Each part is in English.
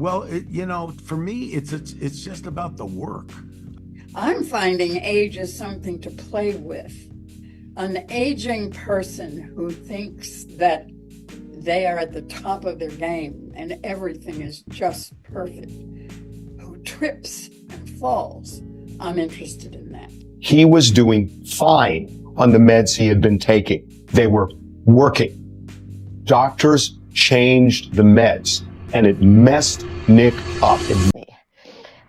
Well, for me, it's just about the work. I'm finding age is something to play with. An aging person who thinks that they are at the top of their game and everything is just perfect, who trips and falls, I'm interested in that. He was doing fine on the meds he had been taking. They were working. Doctors changed the meds, and it messed Nick up.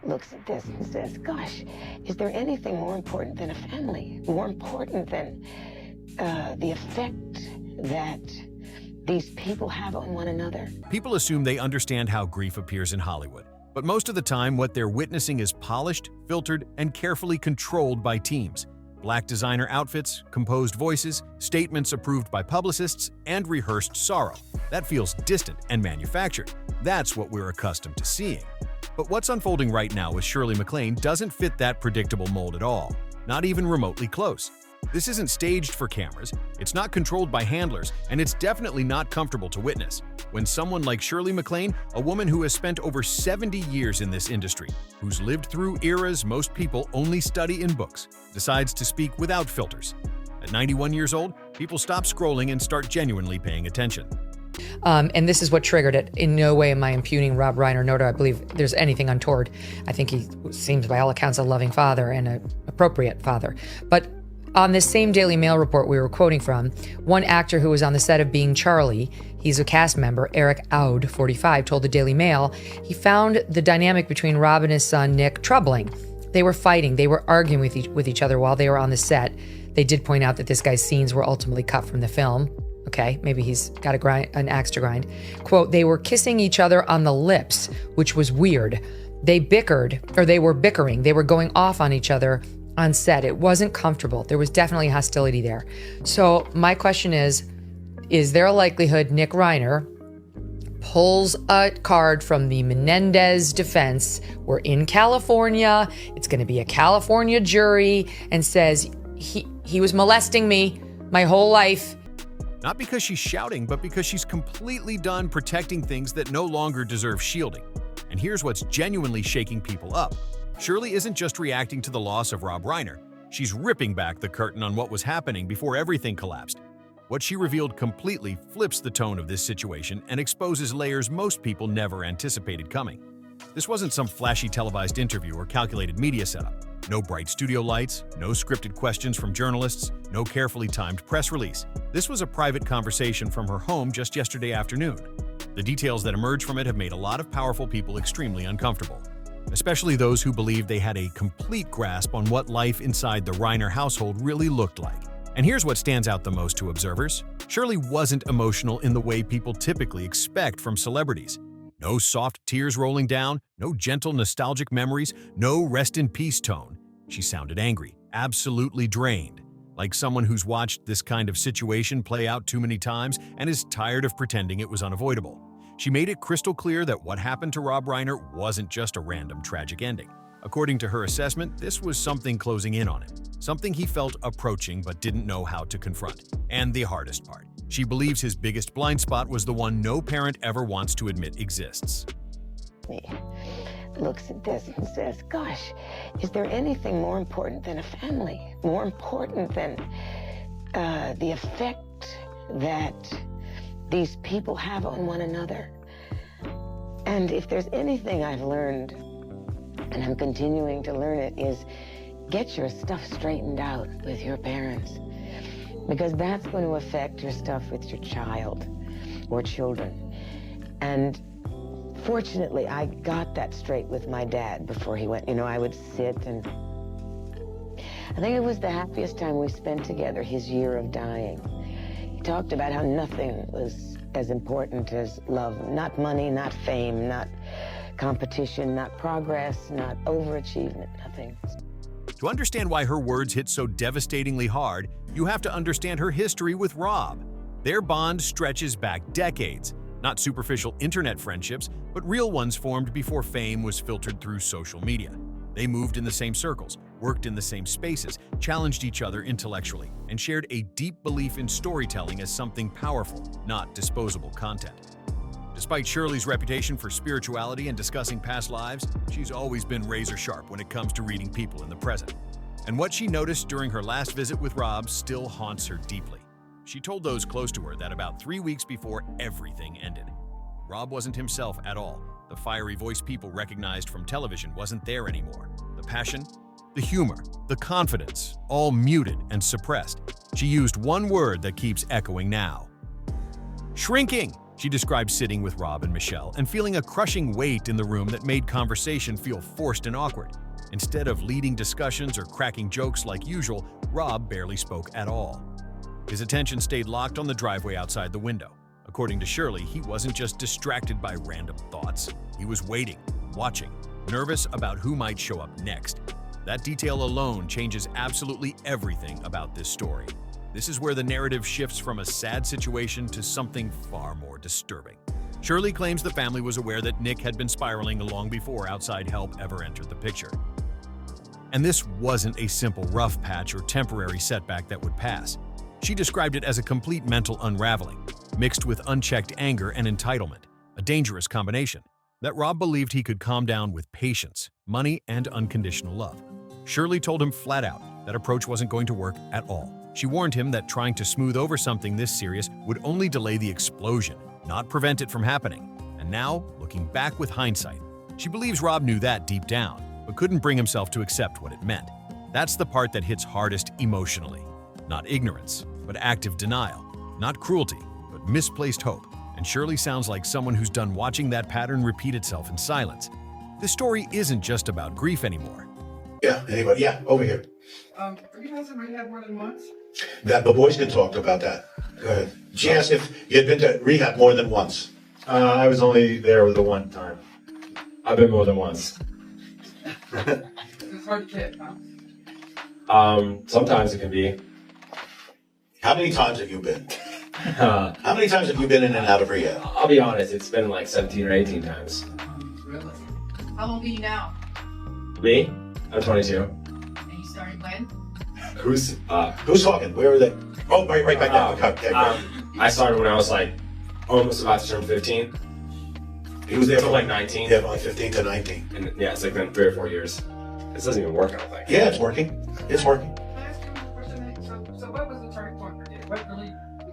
Looks at this and says, gosh, is there anything more important than a family? More important than the effect that these people have on one another? People assume they understand how grief appears in Hollywood, but most of the time what they're witnessing is polished, filtered, and carefully controlled by teams. Black designer outfits, composed voices, statements approved by publicists, and rehearsed sorrow. That feels distant and manufactured. That's what we're accustomed to seeing. But what's unfolding right now with Shirley MacLaine doesn't fit that predictable mold at all, not even remotely close. This isn't staged for cameras, it's not controlled by handlers, and it's definitely not comfortable to witness. When someone like Shirley MacLaine, a woman who has spent over 70 years in this industry, who's lived through eras most people only study in books, decides to speak without filters. At 91 years old, people stop scrolling and start genuinely paying attention. And this is what triggered it. In no way am I impugning Rob Reiner, nor do I believe there's anything untoward. I think he seems by all accounts a loving father and an appropriate father. But on this same Daily Mail report we were quoting from, one actor who was on the set of Being Charlie, he's a cast member, Eric Aud, 45, told the Daily Mail he found the dynamic between Rob and his son Nick troubling. They were fighting, they were arguing with each other while they were on the set. They did point out that this guy's scenes were ultimately cut from the film. Okay, maybe he's got an axe to grind. Quote, they were kissing each other on the lips, which was weird. They were bickering. They were going off on each other on set. It wasn't comfortable. There was definitely hostility there. So my question is there a likelihood Nick Reiner pulls a card from the Menendez defense? We're in California. It's going to be a California jury, and says he was molesting me my whole life. Not because she's shouting, but because she's completely done protecting things that no longer deserve shielding. And here's what's genuinely shaking people up. Shirley isn't just reacting to the loss of Rob Reiner. She's ripping back the curtain on what was happening before everything collapsed. What she revealed completely flips the tone of this situation and exposes layers most people never anticipated coming. This wasn't some flashy televised interview or calculated media setup. No bright studio lights, no scripted questions from journalists, no carefully timed press release. This was a private conversation from her home just yesterday afternoon. The details that emerge from it have made a lot of powerful people extremely uncomfortable, especially those who believed they had a complete grasp on what life inside the Reiner household really looked like. And here's what stands out the most to observers. Shirley wasn't emotional in the way people typically expect from celebrities. No soft tears rolling down, no gentle nostalgic memories, no rest in peace tone. She sounded angry, absolutely drained, like someone who's watched this kind of situation play out too many times and is tired of pretending it was unavoidable. She made it crystal clear that what happened to Rob Reiner wasn't just a random tragic ending. According to her assessment, this was something closing in on him, something he felt approaching but didn't know how to confront. And the hardest part, she believes his biggest blind spot was the one no parent ever wants to admit exists. He looks at this and says, gosh, is there anything more important than a family? More important than the effect that these people have on one another? And if there's anything I've learned, and I'm continuing to learn it, is get your stuff straightened out with your parents. Because that's going to affect your stuff with your child or children. And fortunately, I got that straight with my dad before he went. I would sit, and I think it was the happiest time we spent together, his year of dying. He talked about how nothing was as important as love. Not money, not fame, not competition, not progress, not overachievement, nothing. To understand why her words hit so devastatingly hard, you have to understand her history with Rob. Their bond stretches back decades, not superficial internet friendships, but real ones formed before fame was filtered through social media. They moved in the same circles, worked in the same spaces, challenged each other intellectually, and shared a deep belief in storytelling as something powerful, not disposable content. Despite Shirley's reputation for spirituality and discussing past lives, she's always been razor sharp when it comes to reading people in the present. And what she noticed during her last visit with Rob still haunts her deeply. She told those close to her that about 3 weeks before everything ended, Rob wasn't himself at all. The fiery voice people recognized from television wasn't there anymore. The passion, the humor, the confidence, all muted and suppressed. She used one word that keeps echoing now. Shrinking! She described sitting with Rob and Michelle and feeling a crushing weight in the room that made conversation feel forced and awkward. Instead of leading discussions or cracking jokes like usual, Rob barely spoke at all. His attention stayed locked on the driveway outside the window. According to Shirley, he wasn't just distracted by random thoughts. He was waiting, watching, nervous about who might show up next. That detail alone changes absolutely everything about this story. This is where the narrative shifts from a sad situation to something far more disturbing. Shirley claims the family was aware that Nick had been spiraling long before outside help ever entered the picture. And this wasn't a simple rough patch or temporary setback that would pass. She described it as a complete mental unraveling, mixed with unchecked anger and entitlement, a dangerous combination that Rob believed he could calm down with patience, money, and unconditional love. Shirley told him flat out that approach wasn't going to work at all. She warned him that trying to smooth over something this serious would only delay the explosion, not prevent it from happening. And now, looking back with hindsight, she believes Rob knew that deep down, but couldn't bring himself to accept what it meant. That's the part that hits hardest emotionally. Not ignorance, but active denial. Not cruelty, but misplaced hope. And Shirley sounds like someone who's done watching that pattern repeat itself in silence. This story isn't just about grief anymore. Yeah, anybody? Yeah, over here. Are you guys in rehab more than once? That the boys can talk about that. Go ahead. She asked if you had been to rehab more than once. I was only there the one time. I've been more than once. It's hard to get, huh? Sometimes it can be. How many times have you been? How many times have you been in and out of rehab? I'll be honest, it's been like 17 or 18 times. Really? How old are you now? Me? I'm 22. And you started when? Who's talking? Where are they? Oh, right back there. Okay. I started when I was like almost about to turn 15. He was there Until for like 19. Yeah, like 15 to 19. And yeah, it's like been 3 or 4 years. This doesn't even work, I don't think. Yeah, it's working. It's working. Can I ask you a question? So what was the turning point for you? What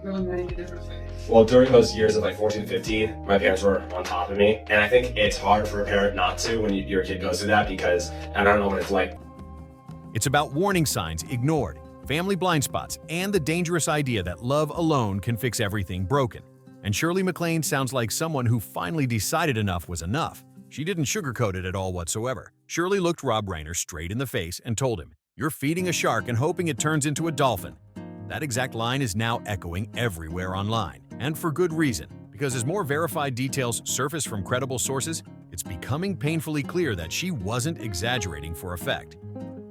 really made the difference for you? Well, during those years of like 14 to 15, my parents were on top of me. And I think it's hard for a parent not to when your kid goes through that because I don't know what it's like. It's about warning signs ignored, family blind spots, and the dangerous idea that love alone can fix everything broken. And Shirley MacLaine sounds like someone who finally decided enough was enough. She didn't sugarcoat it at all whatsoever. Shirley looked Rob Reiner straight in the face and told him, "You're feeding a shark and hoping it turns into a dolphin." That exact line is now echoing everywhere online, and for good reason, because as more verified details surface from credible sources, it's becoming painfully clear that she wasn't exaggerating for effect.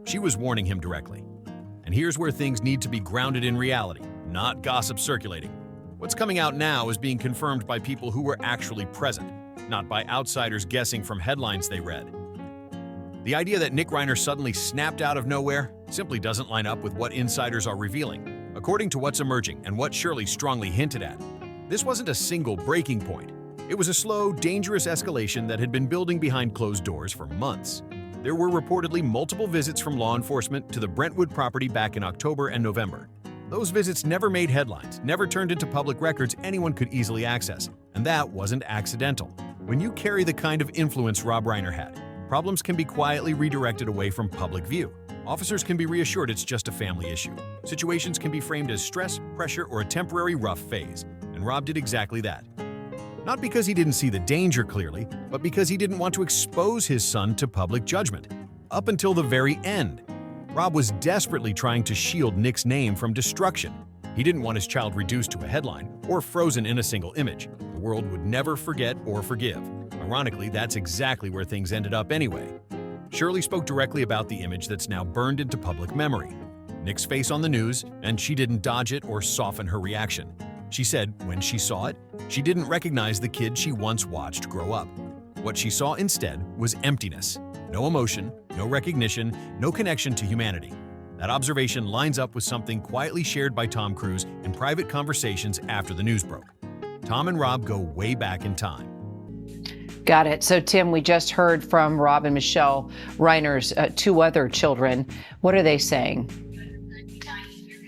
She was warning him directly. And here's where things need to be grounded in reality, not gossip circulating. What's coming out now is being confirmed by people who were actually present, not by outsiders guessing from headlines they read. The idea that Nick Reiner suddenly snapped out of nowhere simply doesn't line up with what insiders are revealing. According to what's emerging and what Shirley strongly hinted at, this wasn't a single breaking point. It was a slow, dangerous escalation that had been building behind closed doors for months. There were reportedly multiple visits from law enforcement to the Brentwood property back in October and November. Those visits never made headlines, never turned into public records anyone could easily access, and that wasn't accidental. When you carry the kind of influence Rob Reiner had, problems can be quietly redirected away from public view. Officers can be reassured it's just a family issue. Situations can be framed as stress, pressure, or a temporary rough phase, and Rob did exactly that. Not because he didn't see the danger clearly, but because he didn't want to expose his son to public judgment. Up until the very end, Rob was desperately trying to shield Nick's name from destruction. He didn't want his child reduced to a headline or frozen in a single image. The world would never forget or forgive. Ironically, that's exactly where things ended up anyway. Shirley spoke directly about the image that's now burned into public memory. Nick's face on the news, and she didn't dodge it or soften her reaction. She said when she saw it, she didn't recognize the kid she once watched grow up. What she saw instead was emptiness. No emotion, no recognition, no connection to humanity. That observation lines up with something quietly shared by Tom Cruise in private conversations after the news broke. Tom and Rob go way back in time. Got it. So, Tim, we just heard from Rob and Michelle Reiner's two other children. What are they saying?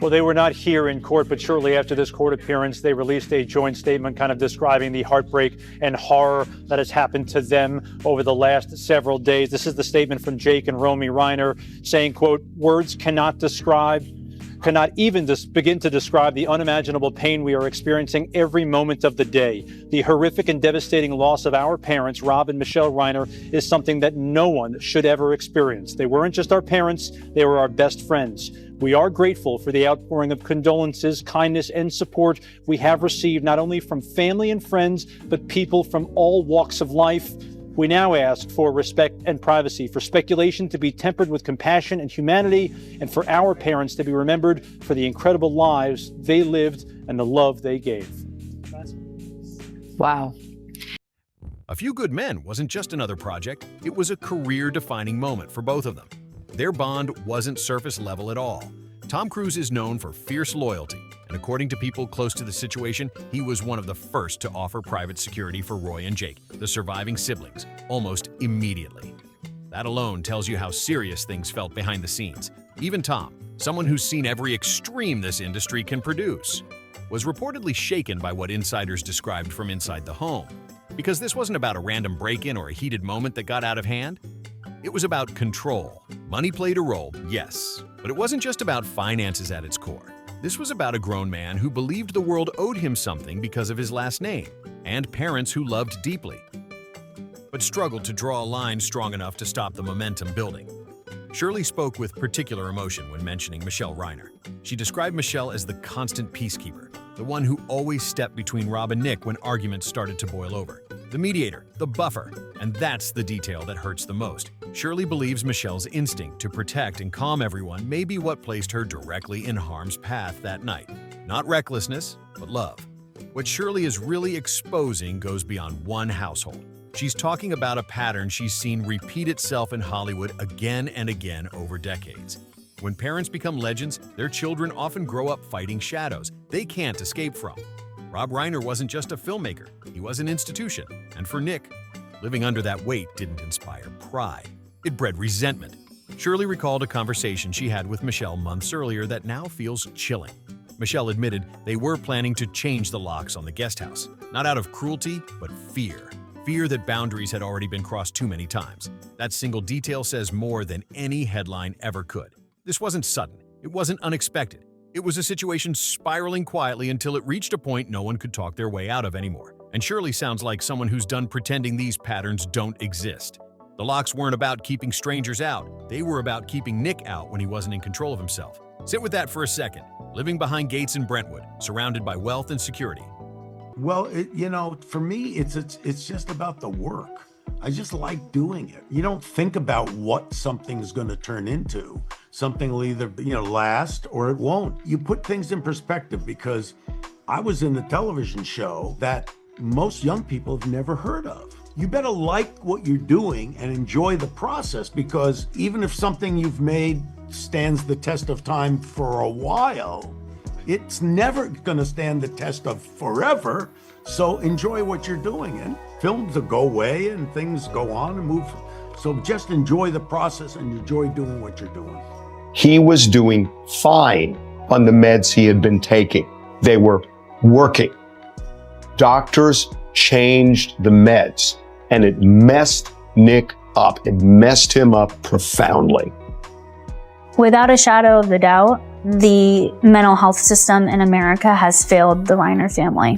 Well, they were not here in court, but shortly after this court appearance, they released a joint statement kind of describing the heartbreak and horror that has happened to them over the last several days. This is the statement from Jake and Romy Reiner saying, quote, "Words cannot even begin to describe the unimaginable pain we are experiencing every moment of the day. The horrific and devastating loss of our parents, Rob and Michelle Reiner, is something that no one should ever experience. They weren't just our parents, they were our best friends. We are grateful for the outpouring of condolences, kindness, and support we have received not only from family and friends, but people from all walks of life. We now ask for respect and privacy, for speculation to be tempered with compassion and humanity, and for our parents to be remembered for the incredible lives they lived and the love they gave." Wow. A Few Good Men wasn't just another project, it was a career-defining moment for both of them. Their bond wasn't surface level at all. Tom Cruise is known for fierce loyalty, and according to people close to the situation, he was one of the first to offer private security for Roy and Jake, the surviving siblings, almost immediately. That alone tells you how serious things felt behind the scenes. Even Tom, someone who's seen every extreme this industry can produce, was reportedly shaken by what insiders described from inside the home. Because this wasn't about a random break-in or a heated moment that got out of hand. It was about control. Money played a role, yes, but it wasn't just about finances at its core. This was about a grown man who believed the world owed him something because of his last name, and parents who loved deeply, but struggled to draw a line strong enough to stop the momentum building. Shirley spoke with particular emotion when mentioning Michelle Reiner. She described Michelle as the constant peacekeeper, the one who always stepped between Rob and Nick when arguments started to boil over. The mediator, the buffer, and that's the detail that hurts the most. Shirley believes Michelle's instinct to protect and calm everyone may be what placed her directly in harm's path that night. Not recklessness, but love. What Shirley is really exposing goes beyond one household. She's talking about a pattern she's seen repeat itself in Hollywood again and again over decades. When parents become legends, their children often grow up fighting shadows they can't escape from. Rob Reiner wasn't just a filmmaker, he was an institution. And for Nick, living under that weight didn't inspire pride. It bred resentment. Shirley recalled a conversation she had with Michelle months earlier that now feels chilling. Michelle admitted they were planning to change the locks on the guest house, not out of cruelty, but fear. Fear that boundaries had already been crossed too many times. That single detail says more than any headline ever could. This wasn't sudden. It wasn't unexpected. It was a situation spiraling quietly until it reached a point no one could talk their way out of anymore. And Shirley sounds like someone who's done pretending these patterns don't exist. The locks weren't about keeping strangers out. They were about keeping Nick out when he wasn't in control of himself. Sit with that for a second. Living behind gates in Brentwood, surrounded by wealth and security. Well, for me, it's just about the work. I just like doing it. You don't think about what something's going to turn into. Something will either, last or it won't. You put things in perspective because I was in a television show that most young people have never heard of. You better like what you're doing and enjoy the process, because even if something you've made stands the test of time for a while, it's never going to stand the test of forever. So enjoy what you're doing. And films will go away and things go on and move. So just enjoy the process and enjoy doing what you're doing. He was doing fine on the meds he had been taking. They were working. Doctors changed the meds, and it messed Nick up. It messed him up profoundly. Without a shadow of a doubt, the mental health system in America has failed the Reiner family.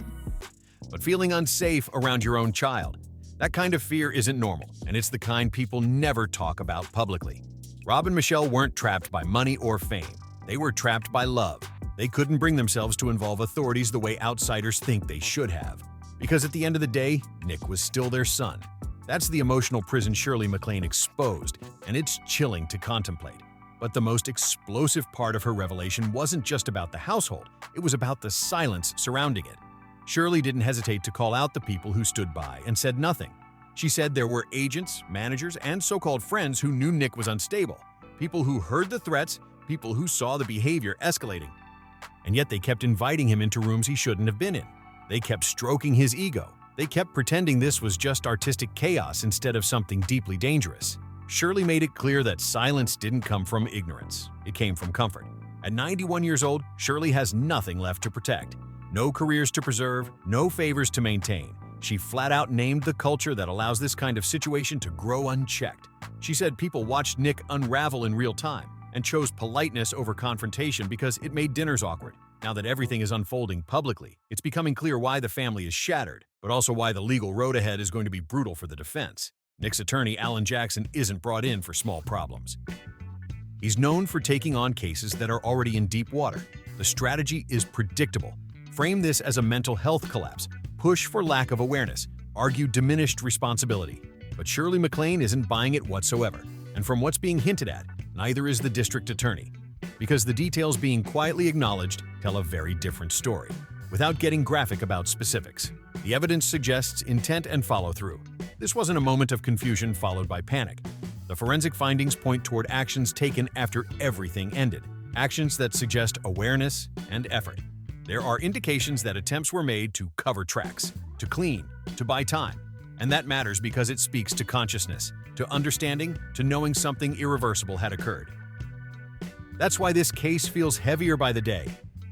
But feeling unsafe around your own child, that kind of fear isn't normal, and it's the kind people never talk about publicly. Rob and Michelle weren't trapped by money or fame. They were trapped by love. They couldn't bring themselves to involve authorities the way outsiders think they should have. Because at the end of the day, Nick was still their son. That's the emotional prison Shirley MacLaine exposed, and it's chilling to contemplate. But the most explosive part of her revelation wasn't just about the household, it was about the silence surrounding it. Shirley didn't hesitate to call out the people who stood by and said nothing. She said there were agents, managers, and so-called friends who knew Nick was unstable, people who heard the threats, people who saw the behavior escalating. And yet they kept inviting him into rooms he shouldn't have been in. They kept stroking his ego. They kept pretending this was just artistic chaos instead of something deeply dangerous. Shirley made it clear that silence didn't come from ignorance. It came from comfort. At 91 years old, Shirley has nothing left to protect. No careers to preserve, no favors to maintain. She flat out named the culture that allows this kind of situation to grow unchecked. She said people watched Nick unravel in real time and chose politeness over confrontation because it made dinners awkward. Now that everything is unfolding publicly, it's becoming clear why the family is shattered, but also why the legal road ahead is going to be brutal for the defense. Nick's attorney, Alan Jackson, isn't brought in for small problems. He's known for taking on cases that are already in deep water. The strategy is predictable. Frame this as a mental health collapse. Push for lack of awareness. Argue diminished responsibility. But Shirley MacLaine isn't buying it whatsoever. And from what's being hinted at, neither is the district attorney. Because the details being quietly acknowledged tell a very different story. Without getting graphic about specifics, the evidence suggests intent and follow-through. This wasn't a moment of confusion followed by panic. The forensic findings point toward actions taken after everything ended. Actions that suggest awareness and effort. There are indications that attempts were made to cover tracks, to clean, to buy time. And that matters because it speaks to consciousness, to understanding, to knowing something irreversible had occurred. That's why this case feels heavier by the day.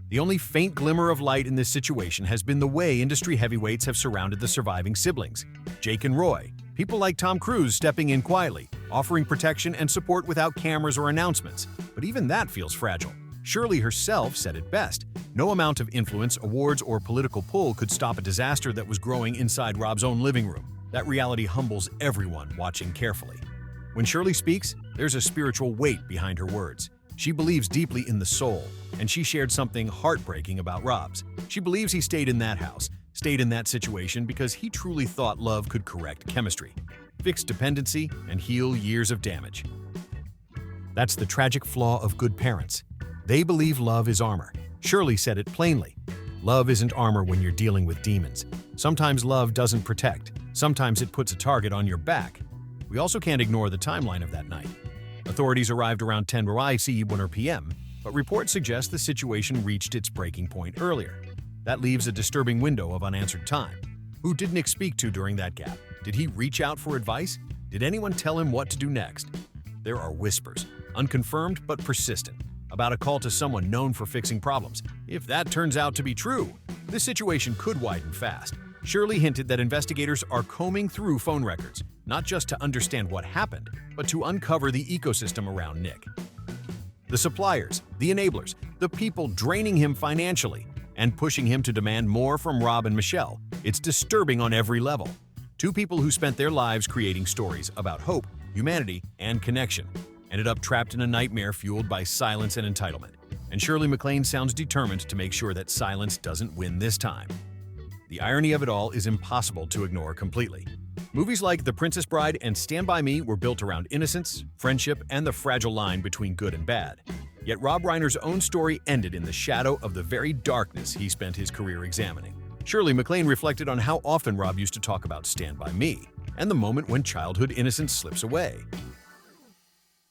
The only faint glimmer of light in this situation has been the way industry heavyweights have surrounded the surviving siblings. Jake and Roy, people like Tom Cruise stepping in quietly, offering protection and support without cameras or announcements. But even that feels fragile. Shirley herself said it best. No amount of influence, awards, or political pull could stop a disaster that was growing inside Rob's own living room. That reality humbles everyone watching carefully. When Shirley speaks, there's a spiritual weight behind her words. She believes deeply in the soul, and she shared something heartbreaking about Rob's. She believes he stayed in that house, stayed in that situation because he truly thought love could correct chemistry, fix dependency, and heal years of damage. That's the tragic flaw of good parents. They believe love is armor. Shirley said it plainly. Love isn't armor when you're dealing with demons. Sometimes love doesn't protect. Sometimes it puts a target on your back. We also can't ignore the timeline of that night. Authorities arrived around 10 p.m., but reports suggest the situation reached its breaking point earlier. That leaves a disturbing window of unanswered time. Who did Nick speak to during that gap? Did he reach out for advice? Did anyone tell him what to do next? There are whispers, unconfirmed but persistent, about a call to someone known for fixing problems. If that turns out to be true, this situation could widen fast. Shirley hinted that investigators are combing through phone records, not just to understand what happened, but to uncover the ecosystem around Nick. The suppliers, the enablers, the people draining him financially and pushing him to demand more from Rob and Michelle. It's disturbing on every level. Two people who spent their lives creating stories about hope, humanity, and connection ended up trapped in a nightmare fueled by silence and entitlement. And Shirley MacLaine sounds determined to make sure that silence doesn't win this time. The irony of it all is impossible to ignore completely. Movies like The Princess Bride and Stand By Me were built around innocence, friendship, and the fragile line between good and bad. Yet Rob Reiner's own story ended in the shadow of the very darkness he spent his career examining. Shirley MacLaine reflected on how often Rob used to talk about Stand By Me and the moment when childhood innocence slips away.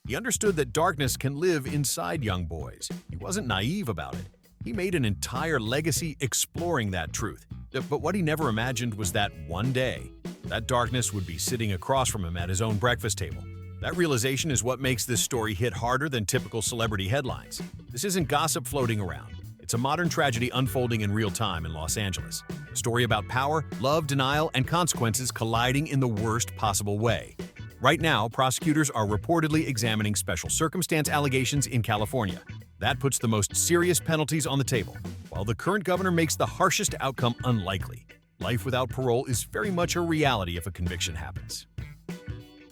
He understood that darkness can live inside young boys. He wasn't naive about it. He made an entire legacy exploring that truth. But what he never imagined was that one day, that darkness would be sitting across from him at his own breakfast table. That realization is what makes this story hit harder than typical celebrity headlines. This isn't gossip floating around. It's a modern tragedy unfolding in real time in Los Angeles. A story about power, love, denial, and consequences colliding in the worst possible way. Right now, prosecutors are reportedly examining special circumstance allegations in California. That puts the most serious penalties on the table, while the current governor makes the harshest outcome unlikely. Life without parole is very much a reality if a conviction happens.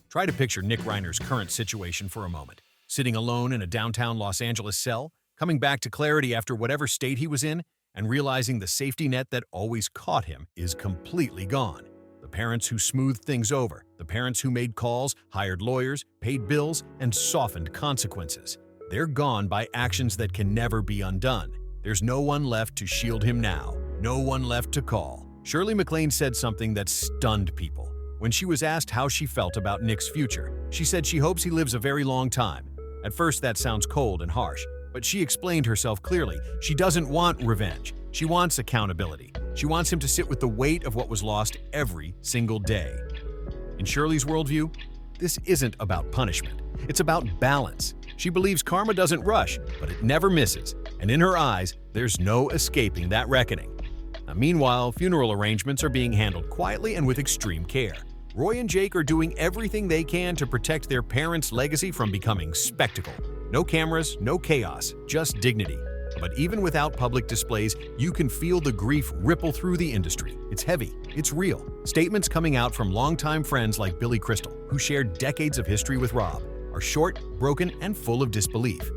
Try to picture Nick Reiner's current situation for a moment. Sitting alone in a downtown Los Angeles cell, coming back to clarity after whatever state he was in, and realizing the safety net that always caught him is completely gone. The parents who smoothed things over, the parents who made calls, hired lawyers, paid bills, and softened consequences. They're gone by actions that can never be undone. There's no one left to shield him now, no one left to call. Shirley MacLaine said something that stunned people. When she was asked how she felt about Nick's future, she said she hopes he lives a very long time. At first, that sounds cold and harsh, but she explained herself clearly. She doesn't want revenge. She wants accountability. She wants him to sit with the weight of what was lost every single day. In Shirley's worldview, this isn't about punishment. It's about balance. She believes karma doesn't rush, but it never misses. And in her eyes, there's no escaping that reckoning. Now, meanwhile, funeral arrangements are being handled quietly and with extreme care. Roy and Jake are doing everything they can to protect their parents' legacy from becoming spectacle. No cameras, no chaos, just dignity. But even without public displays, you can feel the grief ripple through the industry. It's heavy, it's real. Statements coming out from longtime friends like Billy Crystal, who shared decades of history with Rob, are short, broken, and full of disbelief.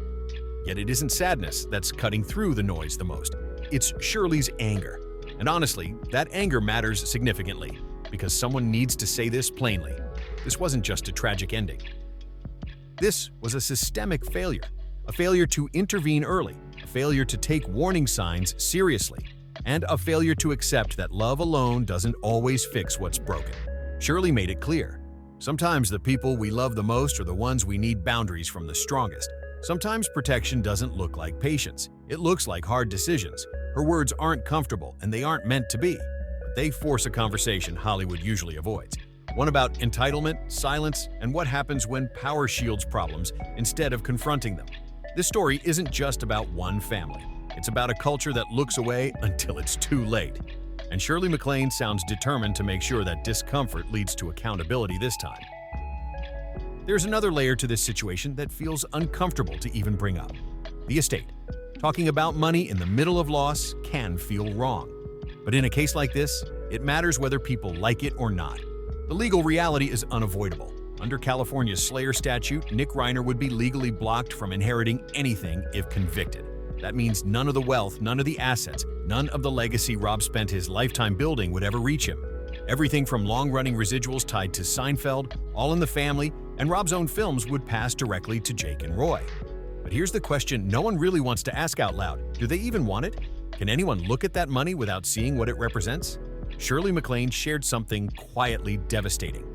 Yet it isn't sadness that's cutting through the noise the most. It's Shirley's anger. And honestly, that anger matters significantly, because someone needs to say this plainly. This wasn't just a tragic ending. This was a systemic failure. A failure to intervene early, a failure to take warning signs seriously, and a failure to accept that love alone doesn't always fix what's broken. Shirley made it clear. Sometimes the people we love the most are the ones we need boundaries from the strongest. Sometimes protection doesn't look like patience. It looks like hard decisions. Her words aren't comfortable, and they aren't meant to be. But they force a conversation Hollywood usually avoids. One about entitlement, silence, and what happens when power shields problems instead of confronting them. This story isn't just about one family. It's about a culture that looks away until it's too late. And Shirley MacLaine sounds determined to make sure that discomfort leads to accountability this time. There's another layer to this situation that feels uncomfortable to even bring up. The estate. Talking about money in the middle of loss can feel wrong. But in a case like this, it matters whether people like it or not. The legal reality is unavoidable. Under California's Slayer statute, Nick Reiner would be legally blocked from inheriting anything if convicted. That means none of the wealth, none of the assets, none of the legacy Rob spent his lifetime building would ever reach him. Everything from long-running residuals tied to Seinfeld, All in the Family, and Rob's own films would pass directly to Jake and Roy. But here's the question no one really wants to ask out loud. Do they even want it? Can anyone look at that money without seeing what it represents? Shirley MacLaine shared something quietly devastating.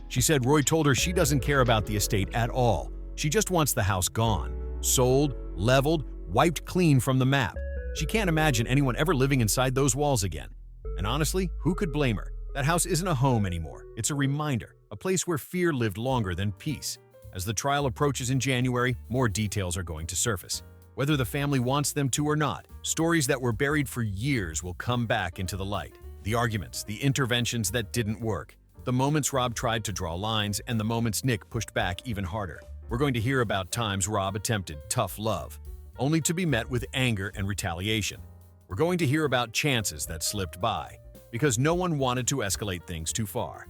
She said Roy told her she doesn't care about the estate at all. She just wants the house gone, sold, leveled, wiped clean from the map. She can't imagine anyone ever living inside those walls again. And honestly, who could blame her? That house isn't a home anymore. It's a reminder, a place where fear lived longer than peace. As the trial approaches in January, more details are going to surface. Whether the family wants them to or not, stories that were buried for years will come back into the light. The arguments, the interventions that didn't work, the moments Rob tried to draw lines, and the moments Nick pushed back even harder. We're going to hear about times Rob attempted tough love, only to be met with anger and retaliation. We're going to hear about chances that slipped by, because no one wanted to escalate things too far.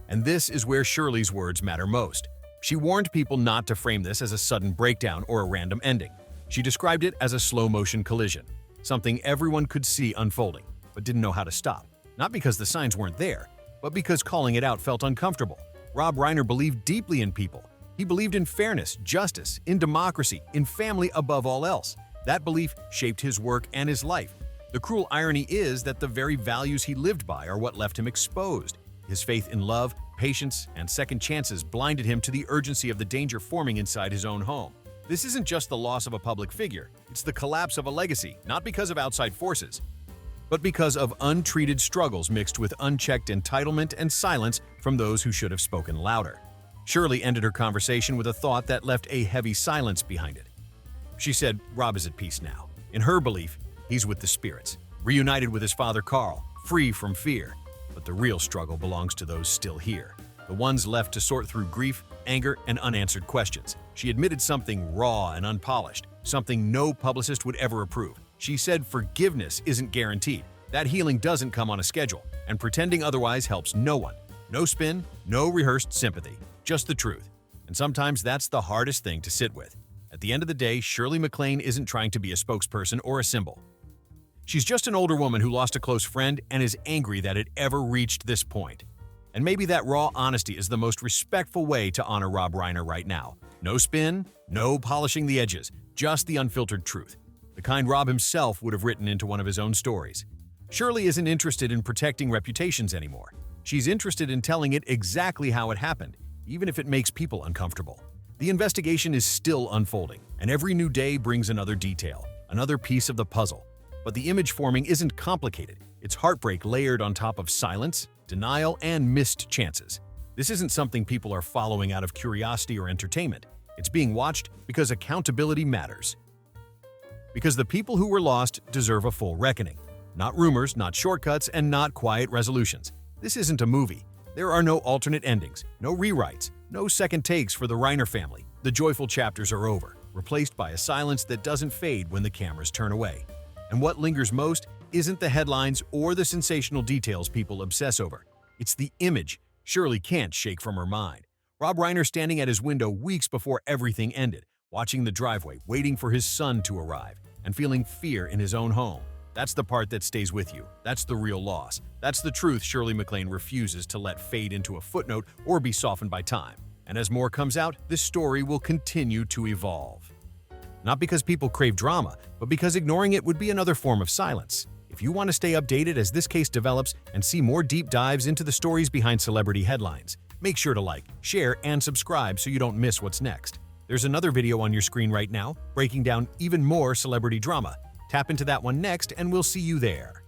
And this is where Shirley's words matter most. She warned people not to frame this as a sudden breakdown or a random ending. She described it as a slow-motion collision, something everyone could see unfolding, but didn't know how to stop. Not because the signs weren't there, but because calling it out felt uncomfortable. Rob Reiner believed deeply in people. He believed in fairness, justice, in democracy, in family above all else. That belief shaped his work and his life. The cruel irony is that the very values he lived by are what left him exposed. His faith in love, patience, and second chances blinded him to the urgency of the danger forming inside his own home. This isn't just the loss of a public figure, it's the collapse of a legacy, not because of outside forces, but because of untreated struggles mixed with unchecked entitlement and silence from those who should have spoken louder. Shirley ended her conversation with a thought that left a heavy silence behind it. She said Rob is at peace now. In her belief, he's with the spirits, reunited with his father Carl, free from fear. But the real struggle belongs to those still here, the ones left to sort through grief, anger, and unanswered questions. She admitted something raw and unpolished, something no publicist would ever approve. She said forgiveness isn't guaranteed. That healing doesn't come on a schedule, and pretending otherwise helps no one. No spin, no rehearsed sympathy, just the truth. And sometimes that's the hardest thing to sit with. At the end of the day, Shirley MacLaine isn't trying to be a spokesperson or a symbol. She's just an older woman who lost a close friend and is angry that it ever reached this point. And maybe that raw honesty is the most respectful way to honor Rob Reiner right now. No spin, no polishing the edges, just the unfiltered truth. The kind Rob himself would have written into one of his own stories. Shirley isn't interested in protecting reputations anymore. She's interested in telling it exactly how it happened, even if it makes people uncomfortable. The investigation is still unfolding, and every new day brings another detail, another piece of the puzzle. But the image forming isn't complicated. It's heartbreak layered on top of silence, denial, and missed chances. This isn't something people are following out of curiosity or entertainment. It's being watched because accountability matters. Because the people who were lost deserve a full reckoning. Not rumors, not shortcuts, and not quiet resolutions. This isn't a movie. There are no alternate endings, no rewrites, no second takes for the Reiner family. The joyful chapters are over, replaced by a silence that doesn't fade when the cameras turn away. And what lingers most isn't the headlines or the sensational details people obsess over. It's the image Shirley can't shake from her mind. Rob Reiner standing at his window weeks before everything ended, watching the driveway, waiting for his son to arrive, and feeling fear in his own home. That's the part that stays with you. That's the real loss. That's the truth Shirley MacLaine refuses to let fade into a footnote or be softened by time. And as more comes out, this story will continue to evolve. Not because people crave drama, but because ignoring it would be another form of silence. If you want to stay updated as this case develops and see more deep dives into the stories behind celebrity headlines, make sure to like, share, and subscribe so you don't miss what's next. There's another video on your screen right now, breaking down even more celebrity drama. Tap into that one next, and we'll see you there.